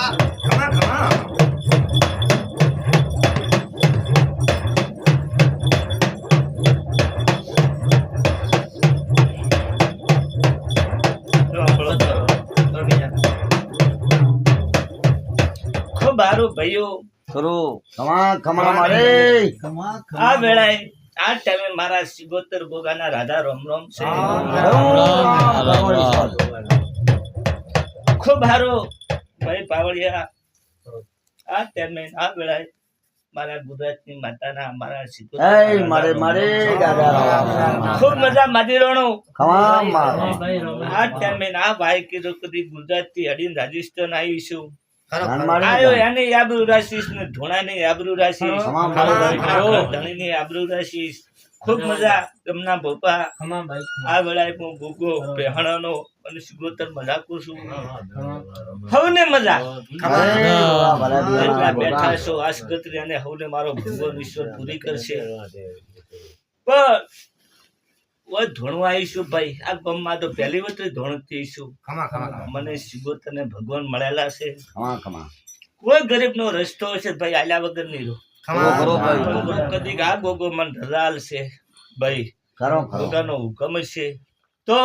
ખમા ખમા ખૂબ સારું ભાઈઓ ખરું ખમા ખમા મારે આ વેળાએ આ ટાઈમે મારા સિગોતર ગોગાના રાધા રોમ રોમ છે ખૂબ સારું ભાઈ પાવળિયા આ ટાઈમે આ વેળાએ મારા ગુજરાતની માતાના મારા સિગોતર મારે મારે દાદા ખૂબ મજા માદીરોણો ખમા મારે આ ટાઈમે આ ભાઈ કીધું કદી ગુજરાતથી અડીને રાજસ્થાન આવીશું મારે આયો એની આબરૂ રાશિસ ને ધોણાની આબરૂ રાશિસ ખમા મારે ધણીની આબરૂ રાશિસ ખૂબ મજા ગમના ભોપા આ વેળાએ હું ભૂગો પહેણાનો અને સિગોતર મજાકું છું હવને મજા જેટલા બેઠા છો આસગત્રી અને હવને મારો ભગવાન ઈશ્વર પૂરી કરશે પણ ઓય ધોણવા આવીશું ભાઈ આ ગામમાં તો પહેલી વખત ધોણથી આવીશું ખમા ખમા મને સિગોતર ને ભગવાન મળેલા છે ખમા ખમા કોઈ ગરીબ નો રસ્તો હશે ભાઈ આલ્યા વગર નહીં રહો કદી આ ગોગો મન રજાલ છે ભાઈ ખરો ખરો ગોગાનો હુકમ છે તો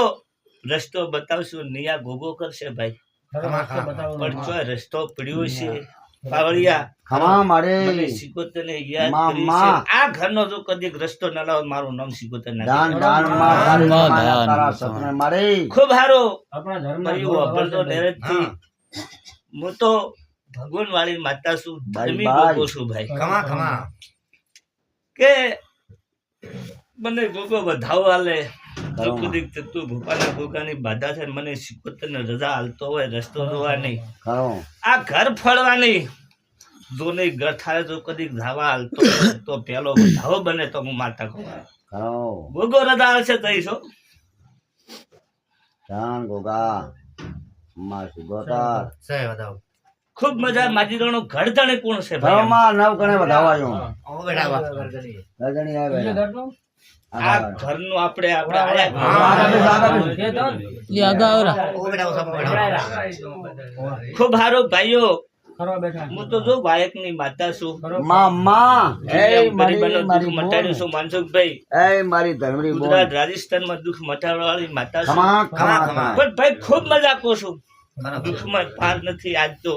રસ્તો બતાવશું નિયા ગોગો કરશે ભાઈ પણ જો રસ્તો પડ્યો છે પાવળિયા ખમા મારે મને સિકોતરને યાદ માં, કરી માં. છે આ ઘરનો જો કદી રસ્તો ન લાવો મારું નામ સિકોતર ના દાન દાન માં તારા સપને મારે ખૂબ સારો ભાઈઓ અભરતો નેરજથી હું તો ભગવાન વાળી માતા છું ધર્મી બાય. ગોગો છું ભાઈ ખમા ખમા કે મને ગોગો વધાવો હાલે જો કદી તું ભોપાના ગોગાની બાધા છે મને સિકોતરને રજા હાલતો હોય રસ્તો જોવા નહીં ખરો આ ઘર ફળવાની જો નહીં ઘર થાય તો કદી ધાવા હાલતો હોય તો પેલો વધાવો બને તો હું માતા કહું ખરો ગોગો રજા હાલશે તઈશો દાન ગોગા માં સુગોતાર સે બતાવો ખૂબ મજા માજીરાનો ઘર તણે કોણ છે ખરો ભાઈ માં નવ કણે વધાવાયો ઓ બેટા ગજણી આવે આ ઘરનું આપણે આયા ઓ બેટા સબ બેટા ખૂબ સારો ભાઈઓ હું તો જો વાયકની માતા છું માં માં એ ગરીબોનો મારી દુઃખ મારી મટાડ્યું છું માનસુખભાઈ એ મારી ધર્મરી બોલ ગુજરાત રાજસ્થાનમાં દુઃખ મટાડવા વાળી માતા છું ખમા ખમા ખમા પણ ભાઈ ખૂબ મજા કો છું દુઃખમાં પાર નથી આજ તો